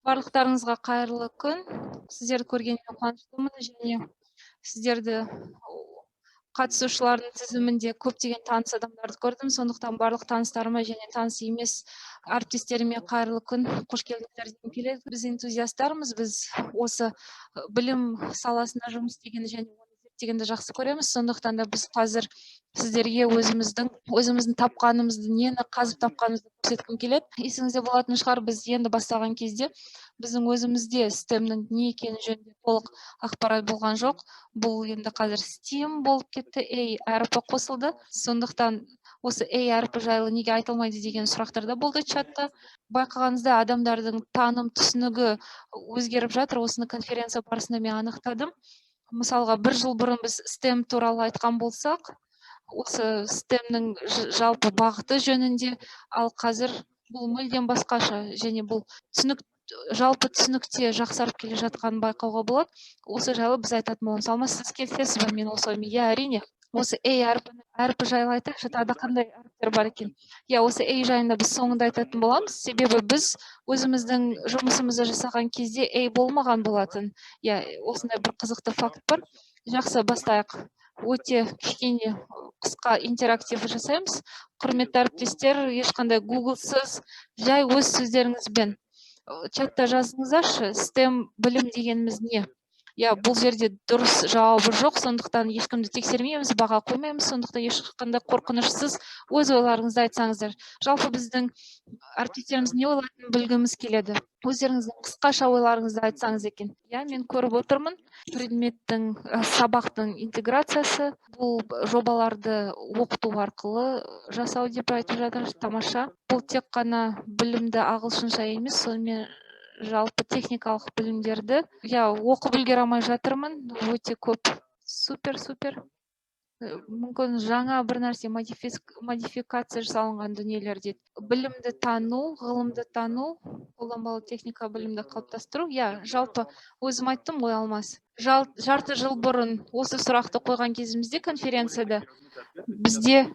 Барлықтарыңызға қайырлы күн. Сіздерді көргеніме қуаныштымын және сіздерді қатысушылардың тізімінде көптеген таныс адамдарды көрдім. Сондықтан барлық таныстарыма және таныс емес әріптестеріме қайырлы күн, қош келдіңдер дегім келеді. Біз энтузиастармыз, біз осы білім саласында жұмыс істегенді және оны зерттегенді жақсы көреміз. Сондықтан да біз қазір сіздерге өзіміздің тапқанымызды, нені қазып тапқанымызды көрсеткім келеді. Есіңізде болатын шығар, біз енді бастаған кезде біздің өзімізде STEM-нің не екені жөнінде толық ақпарат болған жоқ. Бұл енді қазір STEAM болып кетті, A әрпі қосылды. Сондықтан осы A әрпі жайлы неге айтылмайды деген сұрақтар да болды чатта. Байқағаныңызда адамдардың таным түсінігі өзгеріп жатыр. Осыны конференция барысында мен анықтадым. Мысалға, бір жыл бұрын біз STEM туралы айтқан болсақ, осы STEM-нің жалпы бағыты жөнінде, ал қазір бұл мүлдем басқаша және бұл жалпы түсінікте жақсарып келе жатқанын байқауға болады. Осы жайлы біз айтатын боламыз. Алма, сіз келісесіз бе мен осы оймен? Иә, әрине. Осы A әрпі жайлы айтайықшы, тағы да қандай әріптер бар екен? Иә, осы A жайында біз соңында айтатын боламыз, себебі біз өзіміздің жұмысымызды жасаған кезде A болмаған болатын. Иә, осындай бір қызықты факт бар. Жақсы, бастайық. Өте кішкене қысқа интерактив жасаймыз. Құрметті әріптестер, ешқандай гуглсыз, жай өз сөздеріңізбен чатта жазыңыздаршы, STEM білім дегеніміз не? Иә, бұл жерде дұрыс жауабы жоқ, сондықтан ешкімді тексермейміз, баға қоймаймыз, сондықтан ешқандай қорқынышсыз өз ойларыңызды айтсаңыздар. Жалпы біздің әріптестеріміз не ойлайтынын білгіміз келеді. Өздеріңіздің қысқаша ойларыңызды айтсаңыз екен. Иә, мен көріп отырмын. Предметтің, сабақтың интеграциясы, бұл жобаларды оқыту арқылы жасау деп айтып жатыр. Тамаша. Бұл тек қана білімді ағылшынша емес, сонымен жалпы техникалық білімдерді оқып үлгере алмай жатырмын. Өте көп. Супер. Мүмкін жаңа бір нәрсе модификация жасалынған дүниелер дейді. Білімді тану, ғылымды тану, қолданбалы техника білімді қалыптастыру. Иә, жалпы өзім айттым ғой, Алмас. Жарты жыл бұрын осы сұрақты қойған кезімізде конференцияда бізде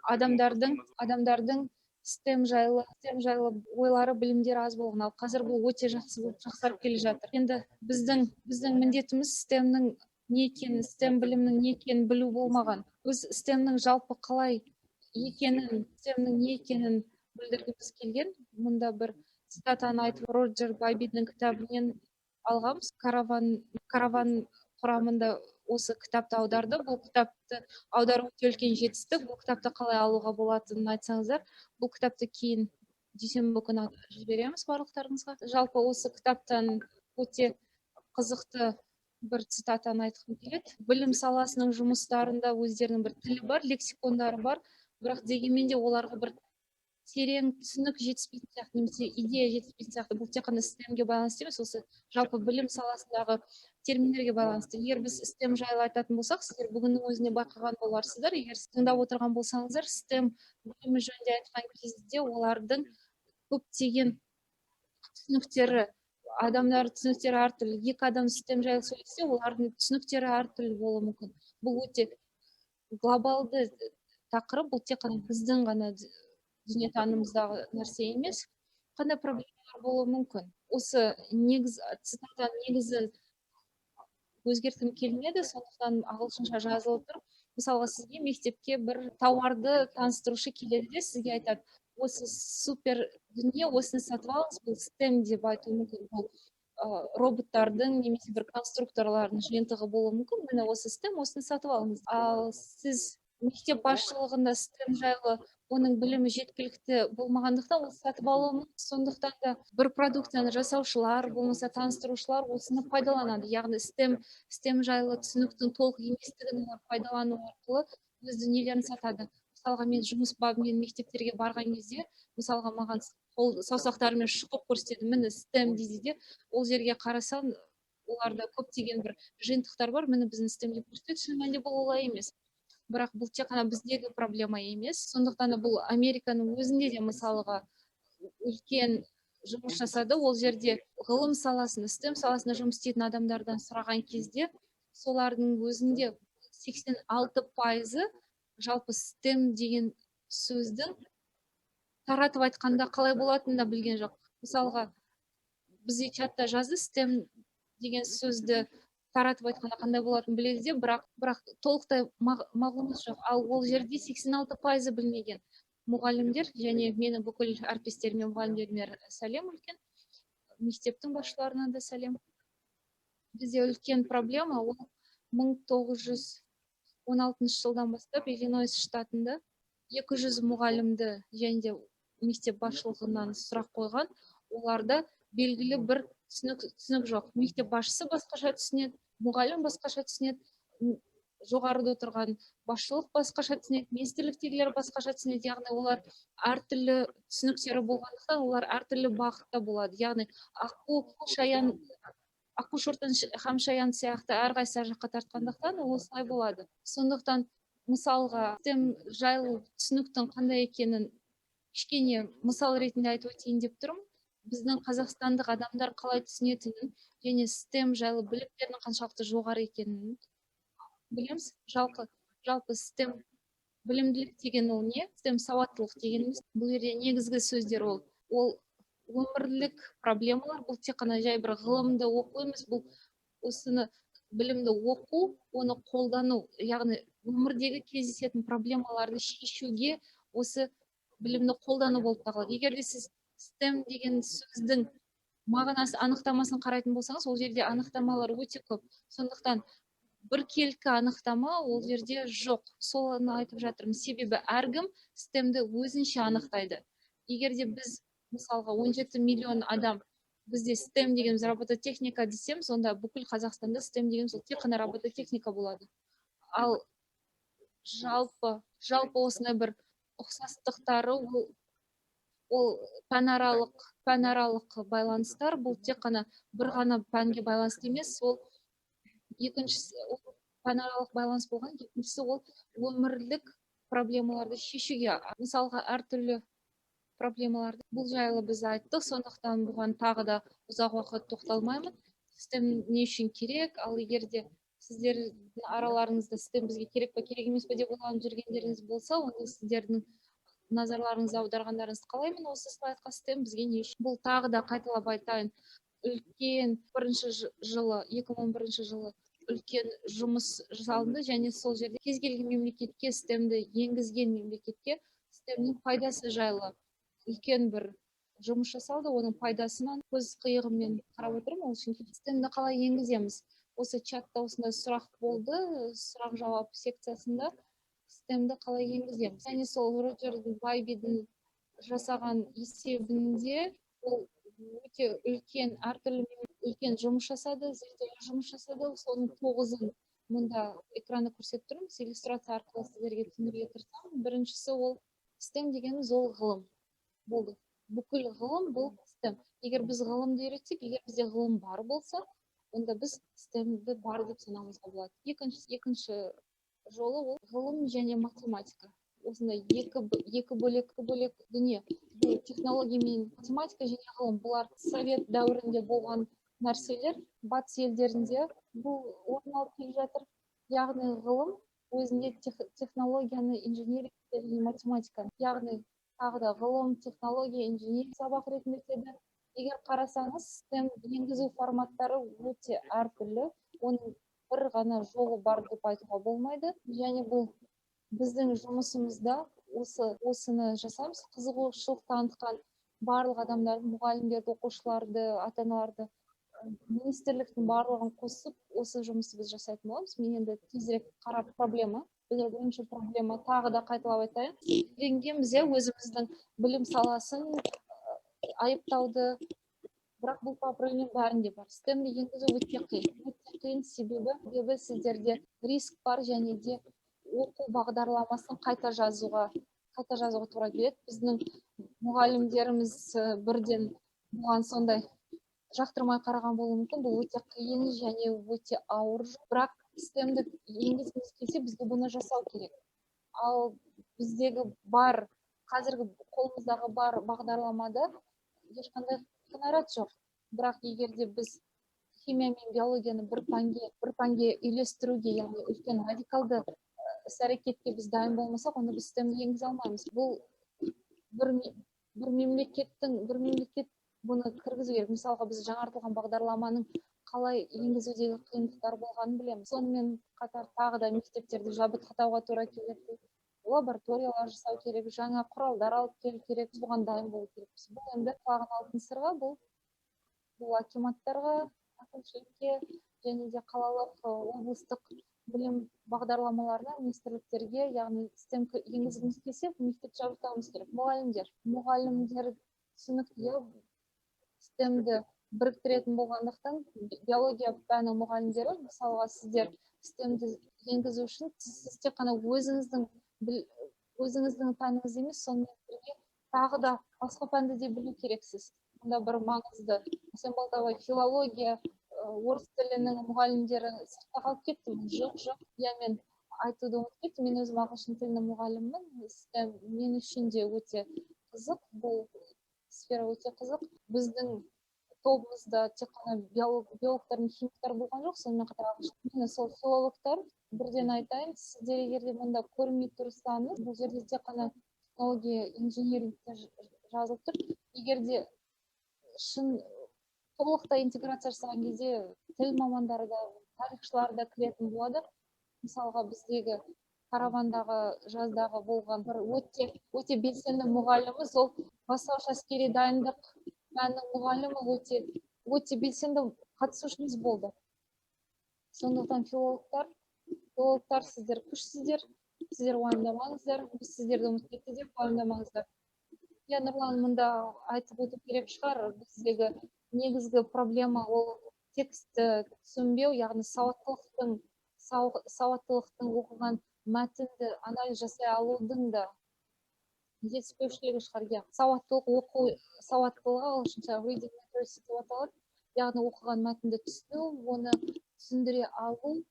адамдардың STEM жайлы ойлары, білімдері аз болған, ал қазір бұл өте жақсарып келе жатыр. Енді біздің міндетіміз STEM-нің не екенін, STEM білімнің не екенін білу болмаған. Өз STEM-нің жалпы қалай екенін, STEM-нің не екенін білдіргіміз келген. Мұнда бір цитатаны айтып, Роджер Баббиттің кітабынан алғанбыз. Караван құрамында осы кітапты аударды. Бұл кітапты аудару өте үлкен жетістік. Бұл кітапты қалай алуға болатынын айтсаңыздар. Бұл кітапты кейін дүйсенбі күні жібереміз барлықтарыңызға. Жалпы осы кітаптан өте қызықты бір цитатаны айтқым келеді. Білім саласының жұмыстарында өздерінің бір тілі бар, лексикондары бар, бірақ дегенмен де оларға бір терең түсінік жетіспейтін сияқты, немесе идея жетіспейтін сияқты. Бұл тек қана STEM-ге байланысты емес, осы жалпы білім саласындағы терминдерге байланысты. Егер біз STEM жайлы айтатын болсақ, сіздер бүгіннің өзінде байқаған боларсыздар. Егер тыңдап отырған болсаңыздар, STEM білімі жөнінде айтқан кезде олардың көптеген түсініктері, адамдар түсініктері әртүрлі. Екі адам STEM жайлы сөйлесе, олардың түсініктері әртүрлі болуы мүмкін. Бұл өте глобалды тақырып, бұл тек қана біздің ғана дүниетанымымыздағы нәрсе емес. Қандай проблемалар болуы мүмкін? Осы цитатаның негізі өзгерткім келмеді, сондықтан ағылшынша жазылып тұр. Мысалға, сізге мектепке бір тауарды таныстырушы келеді де сізге айтады: осы супер дүние, осыны сатып алыңыз, бұл STEM деп айтуы мүмкін. Бұл роботтардың немесе бір конструкторлардың жиынтығы болуы мүмкін. Міне осы STEM, осыны сатып алыңыз. Ал сіз мектеп басшылығында STEM жайлы оның білімі жеткілікті болмағандықтан ол сатып алуы мүмкін. Сондықтан да бір продуктаны жасаушылар, болмаса таныстырушылар осыны пайдаланады. Яғни STEM жайлы түсініктің толық еместігін олар пайдалану арқылы өз дүниелерін сатады. Мысалға, мен жұмыс бабымен мектептерге барған кезде, мысалға, маған саусақтарымен шұқып көрсетеді, міне STEM дейді де, ол жерге қарасам, оларда көптеген бір жиынтықтар бар. Міне біздің STEM деп көрсетеді. Шын мәнінде бұл олай емес. Бірақ бұл тек қана біздегі проблема емес. Сондықтан бұл Американың өзінде де мысалға үлкен жұмыс жасады. Ол жерде ғылым саласында, STEM саласында жұмыс істейтін адамдардан сұраған кезде, солардың өзінде 86% жалпы STEM деген сөздің таратып айтқанда қалай болатынын да білген жоқ. мысалға бізде чатта жазды STEM деген сөзді таратып айтқанда қандай болатынын біледі де, бірақ толықтай мағлұмат жоқ. Ал ол жерде 86% білмеген мұғалімдер, және менің бүкіл әріптестеріме, мұғалімдеріме сәлем үлкен, мектептің басшыларына да сәлем. Бізде үлкен проблема, ол 1916 жылдан бастап Иллинойс штатында 200 мұғалімді және де мектеп басшылығынан сұрақ қойған, оларда белгілі бір түсінік жоқ. Мектеп басшысы басқаша түсінеді, мұғалім басқаша түсінеді, жоғарыда отырған басшылық басқаша түсінеді, министрліктегілер басқаша түсінеді. Яғни олар әртүрлі түсініктері болғандықтан, олар әртүрлі бағытта болады. Яғни аққу шортан һәм шаян сияқты әрқайсы жаққа тартқандықтан ол осылай болады. Сондықтан мысалға STEM жайлы түсініктің қандай екенін кішкене мысал ретінде айтып өтейін деп тұрмын. Біздің қазақстандық адамдар қалай түсінетінін және STEM жайлы білімдерінің қаншалықты жоғары екенін білеміз. Жалпы STEM білімділік деген ол не? STEM сауаттылық дегеніміз. Бұл жерде негізгі сөздер ол өмірлік проблемалар. Бұл тек қана жай бір ғылымды оқу емес, бұл осыны білімді оқу, оны қолдану, яғни өмірдегі кездесетін проблемаларды шешуге осы білімді қолдану болып табылады. Егер де сіз STEM деген сөздің мағынасы анықтамасын қарайтын болсаңыз, ол жерде анықтамалар өте көп. Сондықтан біркелкі анықтама ол жерде жоқ. Соны айтып жатырмын. Себебі әркім STEM-ді өзінше анықтайды. Егер де біз мысалға 17 миллион адам бізде STEM дегеніміз робототехника десем, сонда бүкіл Қазақстанда STEM дегеніміз ол тек қана робототехника болады. Ал жалпы осындай бір ұқсастықтары ол пәнаралық байланыстар, бұл тек қана бір ғана пәнге байланысты емес, ол екіншісі пәнаралық байланыс болған, екіншісі ол өмірлік проблемаларды шешуге, мысалға әртүрлі проблемаларды. Бұл жайлы біз айттық, сондықтан бұған тағы да ұзақ уақыт тоқталмаймын. STEM не үшін керек, ал егер де сіздердің араларыңызда STEM бізге керек па, керек емес пе деп ойланып жүргендеріңіз болса, онда сіздердің назарларыңызды аударғандарыңызды қалаймын. Осы слайдқа STEM бізге не үшін? Бұл тағы да қайталап айтайын, үлкен 2011 жылы үлкен жұмыс жасалынды, және сол жерде кез келген мемлекетке STEM-ді енгізген мемлекетке STEM-нің пайдасы жайлы үлкен бір жұмыс жасалды. Оның пайдасынан көз қиығымен қарап отырмын. Ол үшін STEM-ді қалай енгіземіз? Осы чатта осындай сұрақ болды, сұрақ жауап секциясында STEM-ді қалай енгіземіз? Және сол Роджер Байбидің жасаған есебінде ол өте үлкен үлкен жұмыс жасады, зерттеулер жұмыс жасады. Соның 9-ын мұнда экранда көрсетіп тұрмыз. Иллюстрация арқылы сіздерге түсіндіруге тырысамын. Біріншісі ол STEM дегеніміз ол ғылым. Болды. Бүкіл ғылым бұл STEM. Егер біз ғылымды үйретсек, егер бізде ғылым бар болса, онда біз STEM-ді бар деп санауымызға болады. Екінші жолы ол ғылым және математика. Осындай екі бөлек дүние. Бұл технология мен математика және ғылым. Бұлар совет дәуірінде болған нәрселер. Батыс елдерінде бұл орын алып келе жатыр. Яғни ғылым өзінде технологияны, инженерия және математика. Яғни тағы да ғылым, технология, инженерия сабақ ретінде өтеді. Егер қарасаңыз, STEM енгізу форматтары өте әртүрлі. Оның бір ғана жолы бар деп айтуға болмайды. Және бұл біздің жұмысымызда осыны жасаймыз. Қызығушылық танытқан барлық адамдарды, мұғалімдерді, оқушыларды, ата-аналарды, министрліктің барлығын қосып, осы жұмысты біз жасайтын боламыз. Мен енді тезірек қарап проблема. Бірінші проблема тағы да қайталап айтайын. Үйренгенбіз өзіміздің білім саласын айыптауды, бірақ бұл проблема бәрінде бар. STEM-ді енгізу өте қиын, себебі сіздерде риск бар, және де оқу бағдарламасын қайта жазуға тура келеді. Біздің мұғалімдеріміз бірден бұған сондай жақтырмай қараған болуы мүмкін. Бұл өте қиын және өте ауыр. Бірақ STEM-ді енгізгіміз келсе, бізге бұны жасау керек. Ал біздегі қазіргі қолымыздағы бар бағдарламада ешқандай кінәрат жоқ. Бірақ егер де біз химия мен биологияны бір пәнге үйлестіруге, яғни үлкен радикалды іс-әрекетке біз дайын болмасақ, онда біз STEM-ді енгізе алмаймыз. Бұл бір мемлекет бұны кіргізу керек. Мысалға біз жаңартылған бағдарламаның қалай енгізудегі қиындықтар болғанын білеміз. Сонымен қатар тағы да мектептерді жабдықтауға тура келеді. Лабораториялар жасау керек, жаңа құралдар алып келу керек, бұған дайын болу керекпіз. Бұл енді құлағын алтын сырға, бұл акиматтарға, әкімшілікке және де қалалық облыстық білім бағдарламаларына, министрліктерге, яғни STEM енгізгіміз келсе, мектеп жабдықтауымыз керек. Мұғалімдер түсінікті STEM-ді біріктіретін болғандықтан, биология пәні мұғалімдері, мысалға сіздер STEM-ді енгізу үшін сіз тек қана өзіңіздің пәніңіз емес, сонымен бірге тағы да басқа пәнді де білу керексіз. Мұнда бір маңызды, сен Балтабай филология, орыс тілінің мұғалімдері сыртта қалып кетті. Жоқ. Мен айтуды ұмытып кеттім. Мен өзім ағылшын тілінің мұғалімімін. Мен үшін де өте қызық, бұл сфера өте қызық. Біздің тобымызда тек қана биологтар мен химиктар болған жоқ, сонымен қатар мені сол филологтар. Бірден айтайын, сіздер егер де мұнда көрмей тұрсаңыз, бұл жерде тек қана технология, инженерингте жазылып тұр. Егер де шын толықтай интеграция жасаған кезде тіл мамандары да, тарихшылар да кіретін болады. Мысалға біздегі каравандағы жаздағы болған бір өте белсенді мұғалімі, сол бастауыш әскери дайындық пәнінің мұғалімі өте белсенді қатысушымыз болды. Сондықтан филологтар сіздер күшсіздер, сіздер уайымдамаңыздар, біз сіздерді ұмытып кетті деп уайымдамаңыздар. Нұрлан, мұнда айтып өту керек шығар, біздегі негізгі проблема ол текстті түсінбеу, яғни сауаттылықтың оқыған мәтінді анализ жасай алудың да жетіспеушілігі шығар. Сауаттылығы ағылшынша reading literacy деп аталады. Яғни оқыған мәтінді түсіну, оны түсіндіре алу.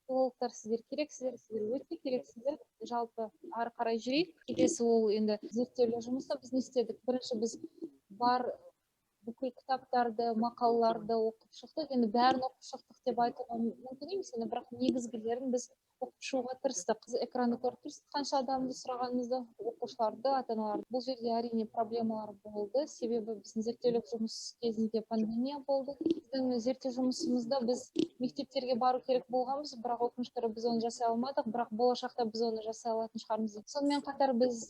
Филологтар сіздер керексіздер, сіздер өте керексіздер. Жалпы ары қарай жүрейік. Келесі ол енді зерттеулер жұмыста біз не істедік? Бірінші біз бар бүкіл кітаптарды, мақалаларды оқып шықтық. Енді бәрін оқып шықтық деп айтуға мүмкін емес, бірақ негізгілерін біз оқып шығуға тырыстық. Біз экранды көріп тұрсыз, қанша адамды сұрағанымызды, оқушыларды, ата-аналарды. Бұл жерде әрине проблемалар болды, себебі біздің зерттеулік жұмыс кезінде пандемия болды. Біздің зерттеу жұмысымызда біз мектептерге бару керек болғанбыз, бірақ өкінішке орай біз оны жасай алмадық, бірақ болашақта біз оны жасай алатын шығармыз. Сонымен қатар біз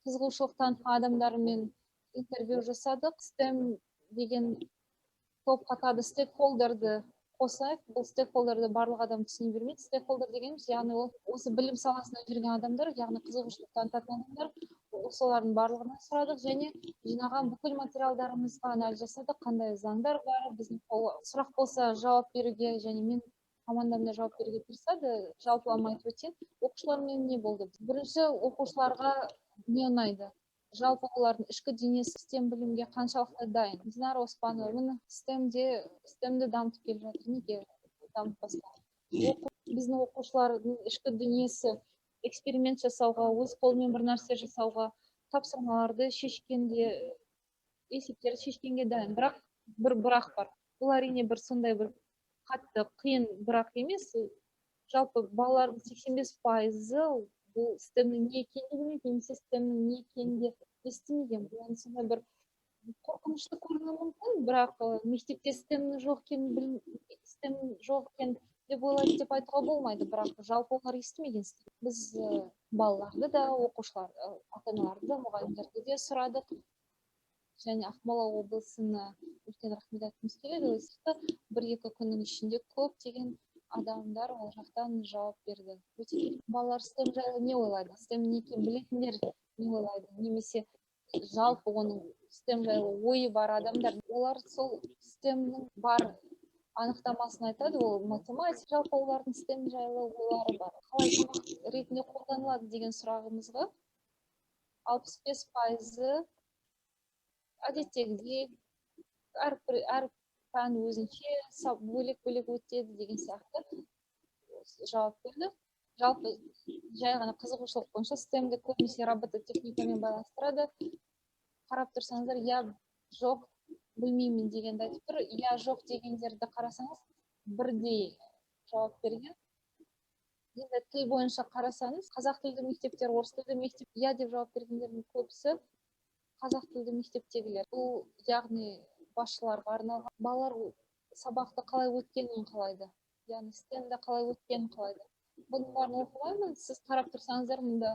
қызығушылық танытқан адамдармен интервью жасадық. STEM деген топ қатады, стейкхолдерді қосайық. Бұл стейкхолдерді барлық адам түсіне бермейді. Стейкхолдер дегеніміз, яғни осы білім саласында жүрген адамдар, яғни қызығушылық танытатын адамдар, солардың барлығынан сұрадық және жинаған бүкіл материалдарымызға анализ жасадық, қандай заңдар бар, біздің сұрақ болса жауап беруге, және мен командамда жауап беруге тырысады. Жалпылама айтып өтейін. Оқушылармен не болды? Бірінші, оқушыларға не ұнайды? Жалпы олардың ішкі дүниесі STEM білімге қаншалықты дайын? Динара Оспанова, міне STEM-ді дамытып келе жатыр. Неге дамытпасқа? Біздің оқушылардың ішкі дүниесі эксперимент жасауға, өз қолымен бір нәрсе жасауға, тапсырмаларды шешкенде, есептерді шешкенге дайын. Бірақ бір бірақ бар. Бұл әрине бір сондай бір қатты қиын бірақ емес. Жалпы балалардың 85% бұл STEM-нің не екенін білмейді, немесе STEM-нің не екенін де естімеген. Бұл сондай бір қорқынышты көрінуі мүмкін, бірақ мектепте STEM-нің жоқ екенін деп ойлайды деп айтуға болмайды, бірақ жалпы олар естімеген. Біз балаларды да, оқушылар, ата-аналарды да, мұғалімдерді де сұрадық. Және Ақмола облысына үлкен рахмет айтқымыз келеді. Бір-екі күннің ішінде көптеген адамдар ол жақтан жауап берді. Балалар STEM жайлы не ойлайды? STEM не екенін білетіндер не ойлайды? Немесе жалпы оның STEM жайлы ойы бар адамдар, олар сол STEM-нің бар анықтамасын айтады, ол математика. Жалпы олардың STEM жайлы ойлары бар. Қалай сабақ ретінде қолданылады деген сұрағымызға 65% әдеттегідей әр пән өзінше бөлек өтеді деген сияқты жауап берді. Жалпы жай ғана қызығушылық бойынша STEM-ді көбінесе робототехникамен байланыстырады. Қарап тұрсаңыздар, я жоқ білмеймін дегенді айтып тұр. Я жоқ дегендерді қарасаңыз, бірдей жауап берген. Енді тіл бойынша қарасаңыз, қазақ тілді мектептер, орыс тілді мектеп, я деп жауап бергендердің көбісі қазақ тілді мектептегілер. Бұл яғни басшыларға арналған. Балалар сабақты қалай өткенін қалайды, яғни стемді қалай өткенін қалайды. Бұның бәрін оқымаймын. Сіз қарап тұрсаңыздар, мұнда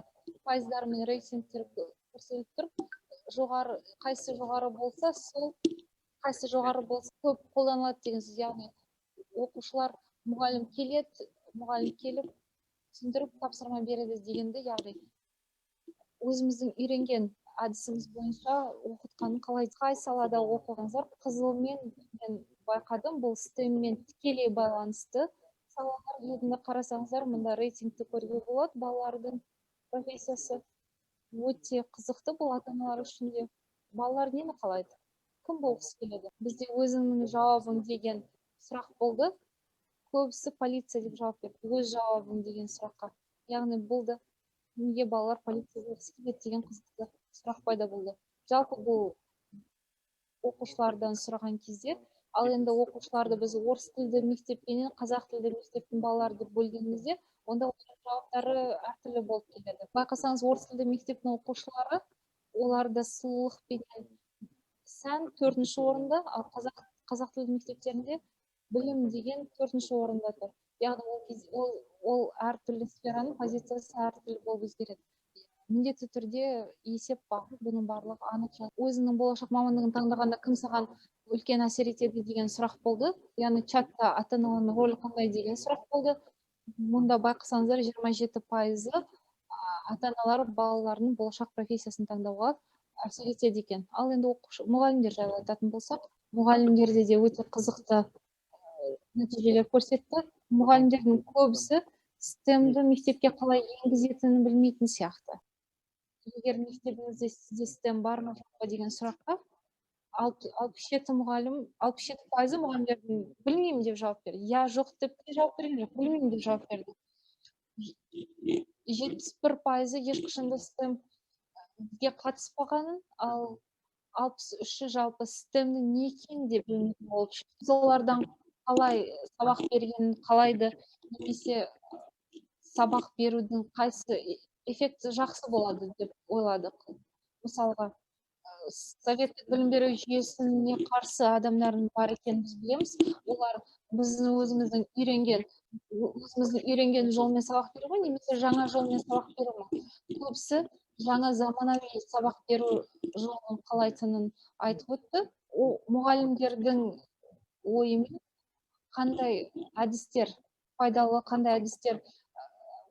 пайыздар мен рейтингтер көрсетіліп тұр. Жоғары, қайсы жоғары болса, сол қайсы жоғары болса көп қолданылады деген сөз. Яғни оқушылар, мұғалім келіп түсіндіріп тапсырма береді дегенді, яғни өзіміздің үйренген әдісіміз бойынша оқытқанын қалайды. Қай салада оқығаныздар, қызылмен мен байқадым, бұл стеммен тікелей байланысты салалар. Енді қарасаңыздар, мұнда рейтингті көруге болады. Балалардың профессиясы өте қызықты, бұл ата-аналар үшін де. Балалар нені қалайды? Кім болғысы келеді? Бізде өзіңнің жауабың деген сұрақ болды. Көбісі полиция деп жауап берді. Өз жауабың деген сұраққа. Яғни болды, неге балалар полиция болғысы келеді деген қызықты сұрақ пайда болды. Жалпы бұл оқушылардан сұраған кезде, ал енді оқушыларды біз орыс тілді мектеппенен қазақ тілді мектептің балалары деп бөлгенімізде, онда жауаптары әртүрлі болып келеді. Байқасаңыз, орыс тілді мектептің оқушылары, оларда сұлулық пен сән 4-ші орында, ал қазақ тілді мектептерінде білім деген 4-ші орында тұр. Яғни ол әртүрлі сфераның позициясы әртүрлі болып өзгереді. Міндетті түрде есеп бар, бұның барлығы анық. Өзіңнің болашақ мамандығын таңдағанда кім саған үлкен әсер етеді деген сұрақ болды. Яғни чатта ата-ананың рөлі қандай деген сұрақ болды. Мұнда байқасаңыздар, 27% ата-аналар балаларының болашақ профессиясын таңдауға әсер етеді екен. Ал енді мұғалімдер жайлы айтатын болсақ, мұғалімдерде де өте қызықты нәтижелер көрсетті. Мұғалімдердің көбісі стемді мектепке қалай енгізетінін білмейтін сияқты. Егер мектебіңізде сізде стем бар ма, жоқ па деген сұраққа 67% мұғалімдердің білмеймін деп жауап берді. Я жоқ деп жауап берген жоқ, білмеймін деп жауап берді. 71% ешқашанда стемге қатыспағанын, ал 63% жалпы стемнің не екенін де білмейтін болып шықты. Олардан қалай сабақ бергенін қалайды, немесе сабақ берудің қайсы эффекті жақсы болады деп ойладық. Мысалға, советтік білім беру жүйесіне қарсы адамдардың бар екенін біз білеміз. Олар біздің өзіміздің үйренген жолмен сабақ беру ме, немесе жаңа жолмен сабақ беру ме? Көбісі жаңа заманауи сабақ беру жолын қалайтынын айтып өтті. Мұғалімдердің ойымен қандай әдістер пайдалы, қандай әдістер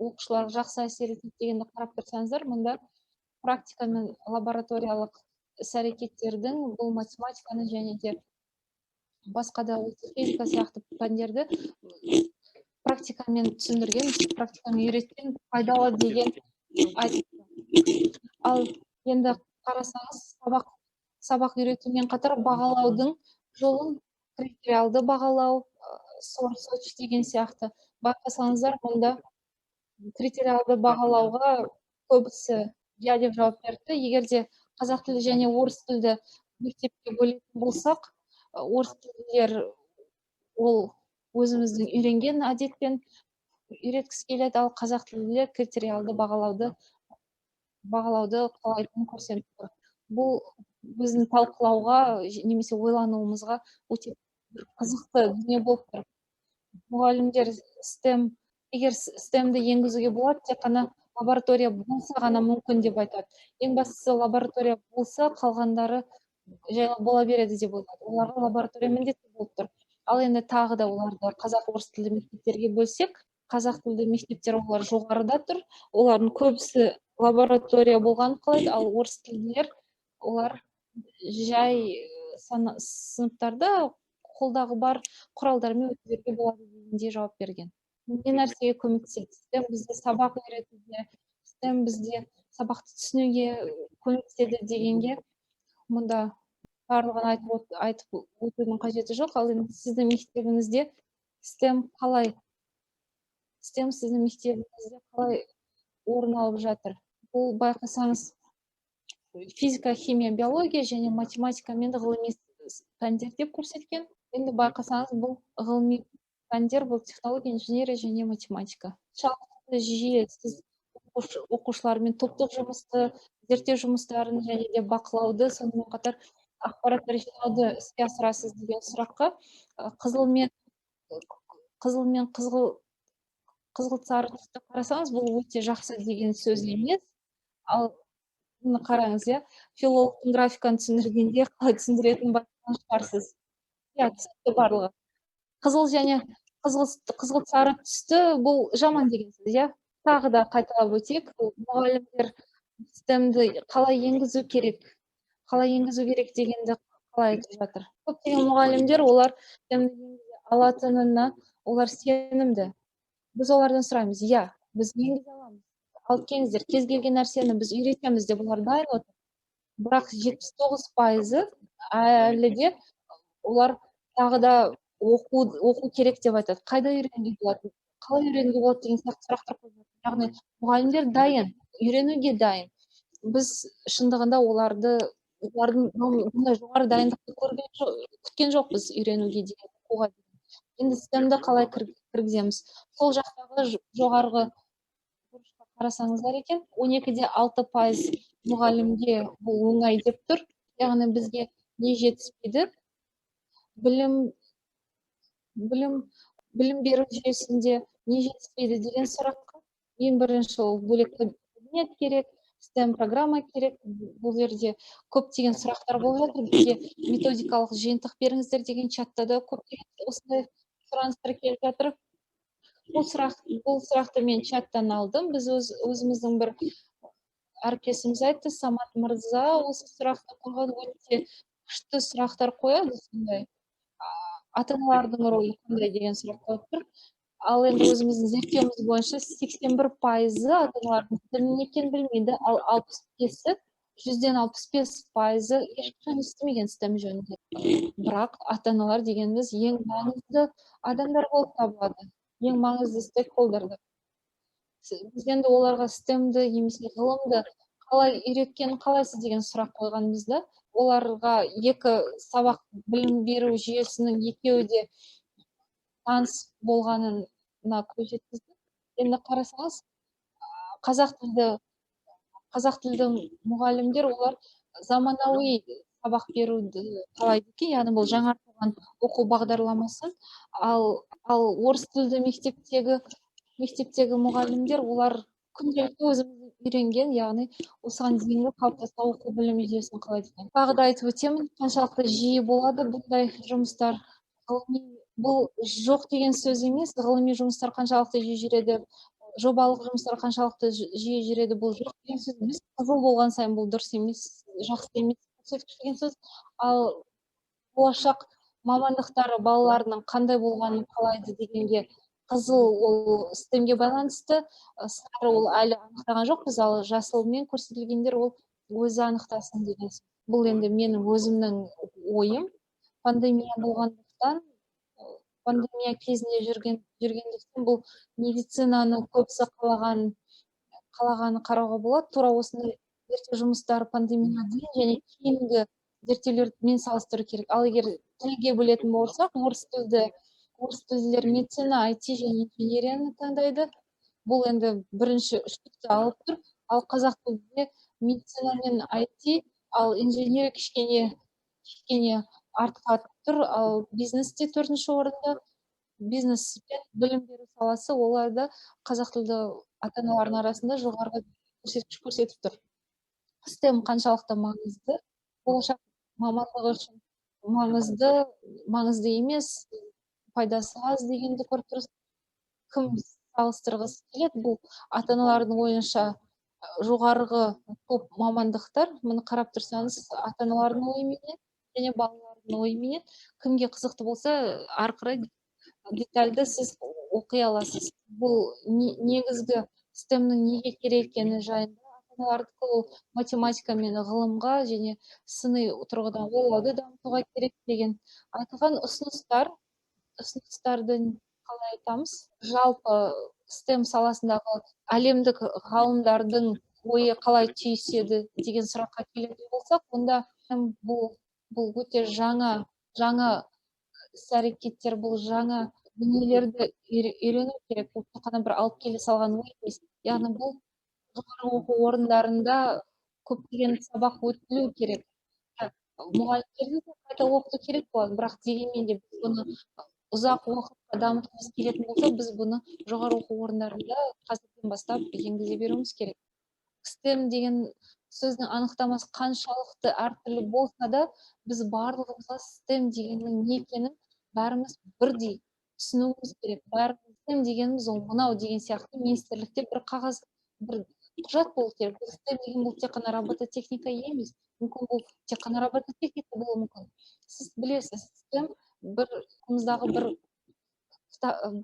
оқушыларға жақсы әсер етеді дегенді қарап тұрсаңыздар, мұнда практика мен лабораториялық іс-әрекеттердің, бұл математиканы және де басқа да физика сияқты пәндерді практикамен түсіндірген, практикамен үйреткен пайдалы деген айтты. Ал енді қарасаңыз, сабақ үйретумен қатар бағалаудың жолын, критериалды бағалау, соч деген сияқты байқасаңыздар, мұнда критериалды бағалауға көбісі я деп жауап берді. Егер де қазақ тілі және орыс тілді мектепке бөлетін болсақ, орыс тілділер ол өзіміздің үйренген әдетпен үйреткісі келеді, ал қазақ тілділер критериалды бағалауды қалайтынын көрсетіп тұр. Бұл біздің талқылауға немесе ойлануымызға өте қызықты дүние болып тұр. Мұғалімдер егер стемді енгізуге болады, тек қана лаборатория болса ғана мүмкін деп айтады. Ең бастысы лаборатория болса, қалғандары жайлы бола береді деп ойлайды. Оларға лаборатория міндетті болып тұр. Ал енді тағы да оларды қазақ-орыс тілді мектептерге бөлсек, қазақ тілді мектептер олар жоғарыда тұр. Олардың көбісі лаборатория болғанын қалайды, ал орыс тілділер олар жай сыныптарда қолдағы бар құралдармен өтуге болады дегенде жауап берген. Не нәрсеге көмектеседі? Стем бізде сабақ үйретуге, стем бізде сабақты түсінуге көмектеседі дегенге мұнда барлығын айтып өтудің қажеті жоқ. Ал енді сіздің мектебіңізде стем сіздің мектебіңізде қалай орын алып жатыр? Бұл байқасаңыз, физика, химия, биология және математика мен ғылыми пәндер деп көрсеткен. Енді байқасаңыз, бұл ғылыми пәндер, бұл технология, инженерия және математика. Жалпы жүйе сіз оқушылармен топтық жұмысты, зерттеу жұмыстарын және де бақылауды, сонымен қатар ақпараттар жинауды іске асырасыз деген сұраққа қызыл мен қызғылт сары түсті қарасаңыз, бұл өте жақсы деген сөз емес. Ал мына қараңыз, иә, филологтың графиканы түсіндіргенде қалай түсіндіретінін байқаған шығарсыз. Иә, түсінікті барлығы. Қызыл және қызғылт сары түсті бұл жаман деген сөз, иә. Тағы да қайталап өтейік, мұғалімдер STEM-ді қалай енгізу керек дегенді қалай айтып жатыр. Көптеген мұғалімдер олар STEM-ді енгізе алатынына олар сенімді. Біз олардан сұраймыз, иә, біз енгізе аламыз. Алып келіңіздер, кез келген нәрсені біз үйретеміз деп олар дайын отыр. Бірақ 79% әлі де олар тағы да оқу керек деп айтады. Қайда үйренуге болады? Қалай үйренуге болады деген сияқты сұрақтар қойып жатыр. Яғни мұғалімдер дайын, үйренуге дайын. Біз шындығында олардың бұндай жоғары дайындықты күткен жоқпыз үйренуге деген, оқуға деген. Енді STEM-ді қалай кіргіземіз? Сол жақтағы жоғарғы бұрышқа қарасаңыздар екен, 12,6% мұғалімге бұл оңай деп тұр. Яғни бізге не жетіспейді? Білім беру жүйесінде не жетіспейді деген сұраққа ең бірінші ол бөлек кабинет керек, STEM программа керек. Бұл жерде көптеген сұрақтар болып жатыр. Бізге методикалық жиынтық беріңіздер деген чатта да көптеген осындай сұраныстар келіп жатыр. Бұл сұрақты мен чаттан алдым. Біз өзіміздің бір әріптесіміз айтты, Самат мырза, осы сұрақты қойған өте күшті сұрақтар қояды, сондай. Ата-аналардың рөлі қандай деген сұрақ қойып тұр. Ал енді өзіміздің зерттеуіміз бойынша 81% ата-аналардың тілін екенін білмейді, ал 100-65% ешқашан естімеген STEM жөнінде. Бірақ ата-аналар дегеніміз ең маңызды адамдар болып табылады, ең маңызды стейкхолдерлар. Біз енді оларға STEM-ді немесе ғылымды қалай үйреткенін қалайсыз деген сұрақ қойғанымызда, оларға екі сабақ білім беру жүйесінің екеуі де таныс болғанына көз жеткіздік. Енді қарасаңыз, қазақ тілді мұғалімдер олар заманауи сабақ беруді қалайды екен, яғни бұл жаңартылған оқу бағдарламасы. Ал орыс тілді мектептегі мұғалімдер олар күнделікті өзіміз үйренген, яғни осыған дейінгі қалыптасқан оқу білім жүйесін қалайды екен. Тағы да айтып өтемін, қаншалықты жиі болады бұндай жұмыстар. Бұл жоқ деген сөз емес, ғылыми жұмыстар қаншалықты жиі жүреді, жобалық жұмыстар қаншалықты жиі жүреді, бұл жоқ деген сөз емес. Қызыл болған сайын бұл дұрыс емес, жақсы емес деген сөз. Ал болашақ мамандықтары балаларының қандай болғанын қалайды дегенге, қызыл ол STEM-ге байланысты, сары ол әлі анықтаған жоқпыз, ал жасылмен көрсетілгендер ол өзі анықтасын деген сөз. Бұл енді менің өзімнің ойым. Пандемия болғандықтан, пандемия кезінде жүргендіктен бұл медицинаны көбісі қалағаны қарауға болады. Тура осындай зерттеу жұмыстары пандемиядан кейін және кейінгі зерттеулермен салыстыру керек. Ал егер тілге бөлетін болсақ, орыс тілділер медицина, IT және инженерияны таңдайды. Бұл енді бірінші үштікті алып тұр. Ал қазақ тілде медицина мен IT, ал инженерия кішкене артқа тұр. Ал бизнесте төртінші орында. Бизнес пен білім беру саласы, оларда қазақ тілді ата-аналардың арасында жоғарғы көрсеткіш көрсетіп тұр. STEM қаншалықты маңызды, болашақ мамандығы үшін маңызды емес, пайдасы аз дегенді көріп тұрсыз. Кім салыстырғысы келеді? Бұл ата-аналардың ойынша жоғарғы топ мамандықтар. Мұны қарап тұрсаңыз, ата-аналардың ойыменен және балалардың ойыменен кімге қызықты болса, ары қарай детальді сіз оқи аласыз. Бұл негізгі STEM-нің неге керек екені жайында ата-аналардікі ол математика мен ғылымға және сыни тұрғыдан ойлауды дамытуға керек деген айтылған ұсыныстарды қалай айтамыз? Жалпы STEM саласындағы әлемдік ғалымдардың ойы қалай түйіседі деген сұраққа келетін болсақ, онда бұл өте жаңа іс-әрекеттер, бұл жаңа дүниелерді үйрену керек. Бұл қана бір алып келе салған ой емес. Яғни бұл жоғары оқу орындарында көптеген сабақ өтілу керек. Мұғалімдерді де қайта оқыту керек болады, бірақ дегенмен де біз бұны ұзақ уақытқа дамытқымыз келетін болса, біз бұны жоғары оқу орындарында қазірден бастап енгізе беруіміз керек. STEM деген сөздің анықтамасы қаншалықты әртүрлі болса да, біз барлығымызға STEM дегеннің не екенін бәріміз бірдей түсінуіміз керек. Бәріміз STEM дегеніміз ол мынау деген сияқты министрлікте бір қағаз, бір құжат болу керек. Бұл STEM деген бұл тек қана робототехника емес. Мүмкін бұл тек қана робототехника болуы мүмкін. Сіз білесіз, STEM бір қолымыздағы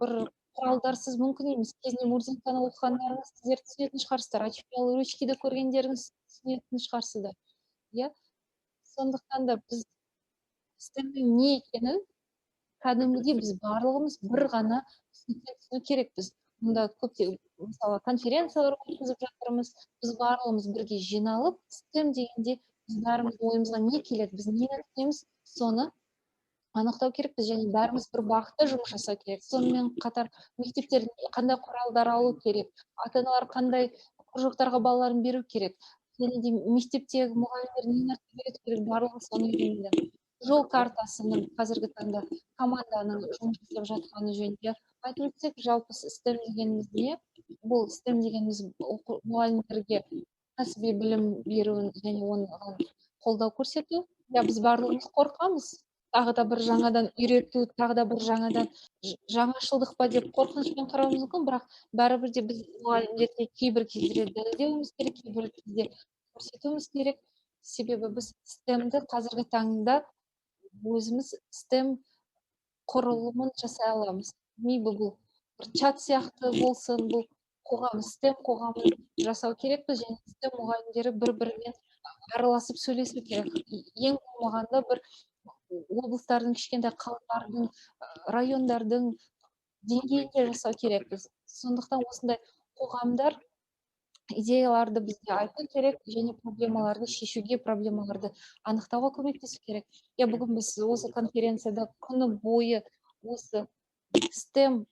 бір құралдарсыз мүмкін емес. Кезінде мурзилканы оқығандарыңыз сіздер түсінетін шығарсыздар. Очернялы ручкиді көргендеріңіз түсінетін шығарсыздар. Иә? Сондықтан да біз STEM-нің не екенін кәдімгідей біз барлығымыз бір ғана түсіну керекпіз. Мұнда көптеген мысалы конференциялар өткізіп жатырмыз. Біз барлығымыз бірге жиналып, STEM дегенде біз бәріміз ойымызға не келеді, біз нені түсінеміз, соны анықтау керекпіз, және бәріміз бір бағытта жұмыс жасау керек. Сонымен қатар мектептердің қандай құралдар алу керек, ата-аналар қандай кружоктарға балаларын беру керек, және де мектептегі мұғалімдер не нәрсе үйрету керек, барлығы соны үйренеді. Жол картасының қазіргі таңда команданың жұмыс жасап жатқаны жөнінде айтып өтсек, жалпы STEM дегеніміз не? Бұл STEM дегеніміз мұғалімдерге кәсіби білім беру және оны қолдау көрсету. Я біз барлығымыз қорқамыз. Тағы да бір жаңадан үйрету, тағы да бір жаңадан жаңашылдық па деп қорқынышпен қарауымыз мүмкін, бірақ бәрібір де біз мұғалімдерге кейбір кездерде дәлелдеуіміз керек, кейбір кезде көрсетуіміз керек. Себебі біз STEM-ді қазіргі таңда өзіміз STEM құрылымын жасай аламыз. Мейбі бұл бір чат сияқты болсын, бұл қоғам, STEM қоғамын жасау керекпіз, және STEM мұғалімдері бір-бірімен араласып сөйлесу керек. Ең болмағанда бір облыстардың, кішкентай қалалардың, райондардың деңгейінде жасау керекпіз. Сондықтан осындай қоғамдар идеяларды бізге айту керек, және проблемаларды шешуге, проблемаларды анықтауға көмектесу керек. Я бүгін біз осы конференцияда күні бойы осы STEM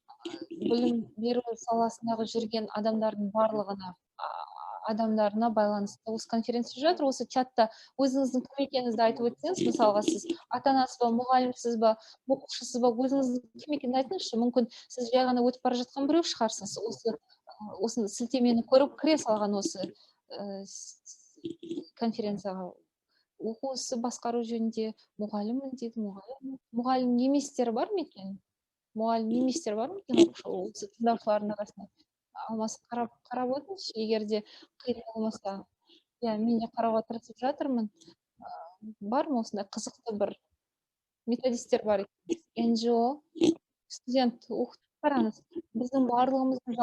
білім беру саласындағы жүрген адамдарына байланысты осы конференция жатыр. Осы чатта өзіңіздің кім екеніңізді айтып өтсеңіз, мысалға сіз ата-анасыз ба, мұғалімсіз ба, оқушысыз ба, өзіңіздің кім екенін айтыңызшы. Мүмкін сіз жай ғана өтіп бара жатқан біреу шығарсыз. Осы сілтемені көріп кіре салған осы конференцияға. Оқу ісі басқару жөнінде мұғаліммін дейді, мұғалім еместер бар ма екен? Мұғалім еместер бар ма екен осы тыңдаушылардың арасында? Алмас, қарап өтіңізші, егер де қиын болмаса. Иә, мен де қарауға тырысып жатырмын. Бар ма осындай қызықты бір методистер бар екен? НЖО, студент, қараңыз, біздің барлығымыздың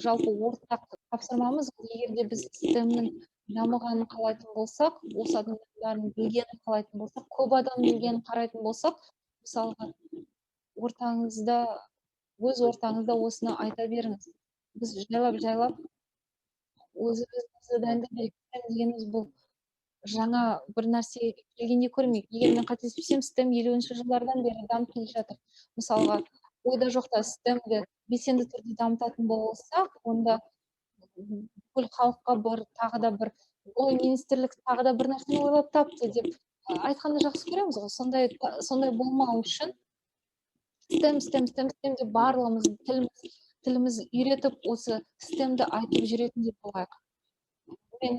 жалпы ортақ тапсырмамыз, егер де біз STEM-нің дамығанын қалайтын болсақ, осы адамдардың білгенін қалайтын болсақ, көп адам білгенін қарайтын болсақ, мысалға өз ортаңызда осыны айта беріңіз. Біз жайлап өзімізді дайындап дегеніміз бұл жаңа бір нәрсе келгенде көрмейік. Егер мен қателеспесем, STEM 50-ші жылдардан бері дамып келе жатыр. Мысалға, ойда жоқта STEM-ді белсенді түрде дамытатын болсақ, онда бүкіл халыққа тағы да бір ой, министрлік тағы да бір нәрсені ойлап тапты деп айтқанды жақсы көреміз ғой. Сондай болмау үшін STEM деп барлығымыз тіліміз үйретіп, осы STEM-ді айтып жүретіндей болайық. Мен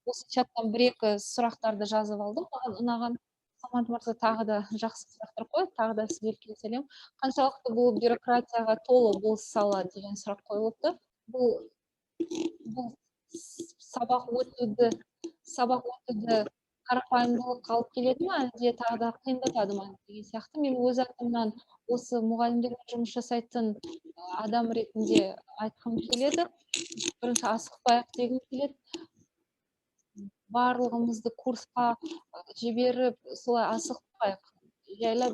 осы чаттан бір-екі сұрақтарды жазып алдым. Маған ұнаған, Самат мырза тағы да жақсы сұрақтар қойып, тағы да сізге келіселем. Қаншалықты бұл бюрократияға толы бұл сала деген сұрақ қойылыпты. Бұл сабақ өтуді қарапайымдылық алып келеді ме, әлде тағы да қиындатады ма деген сияқты. Мен өз атымнан осы мұғалімдермен жұмыс жасайтын адам ретінде айтқым келеді. Бірінші асықпайық дегім келеді. Барлығымызды курсқа жіберіп, солай асықпайық.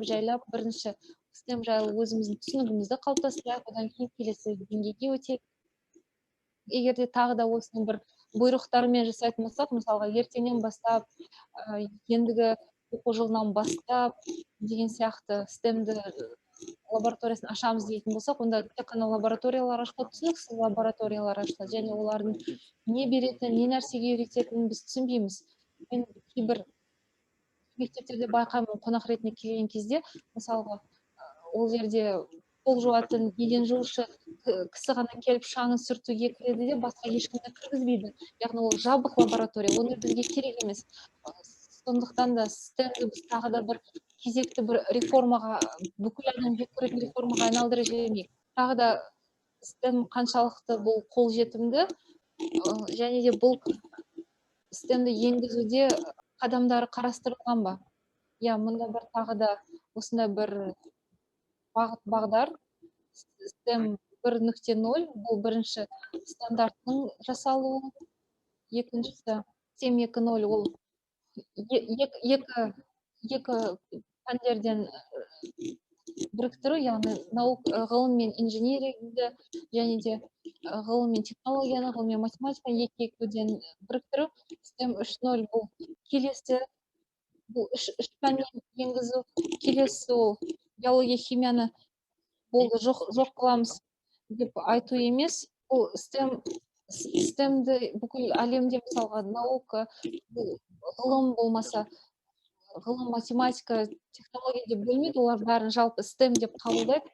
Жайлап бірінші STEM жайлы өзіміздің түсінігімізді қалыптастырайық, одан кейін келесі деңгейге өтейік. Егер де тағы да осының бір бұйрықтарымен жасайтын болсақ, мысалға ертеңнен бастап, ендігі оқу жылынан бастап деген сияқты STEM-ді лабораториясын ашамыз дейтін болсақ, онда тек қана лабораториялар ашылады, түсініксіз лабораториялар ашылады, және олардың не беретін, не нәрсеге үйрететінін біз түсінбейміз. Мен кейбір мектептерде байқаймын, қонақ ретінде келген кезде, мысалға, ол жерде пол жуатын, еден жуушы кісі ғана келіп шаңын сүртуге кіреді де басқа ешкімді кіргізбейді. Яғни ол жабық лаборатория, оны бізге керек емес. Сондықтан да STEM-ді біз тағы да бір кезекті бір реформаға, бүкіл әлем жек көретін реформаға айналдыра жібермейік. Тағы да STEM қаншалықты бұл қолжетімді, және де бұл STEM-ді енгізуде қадамдары қарастырылған ба? Иә, мұнда бір тағы да осындай бір бағыт бағдар STEM 1.0, бұл бірінші стандарттың жасалуы, екіншісі STEM 2.0 ол екі пәндерден біріктіру, яғни ғылым мен инженерияны және де ғылым мен технологияны, ғылым мен математиканы екеуден біріктіру. STEM 3.0 бұл келесі, бұл үш пәннен енгізу, келесі ол биология, химияны болды жоқ қыламыз деп айту емес. Бұл STEM-ді бүкіл әлемде, мысалға, наука, ғылым болмаса, ғылым, математика, технология деп бөлмейді, олар бәрін жалпы STEM деп қабылдайды.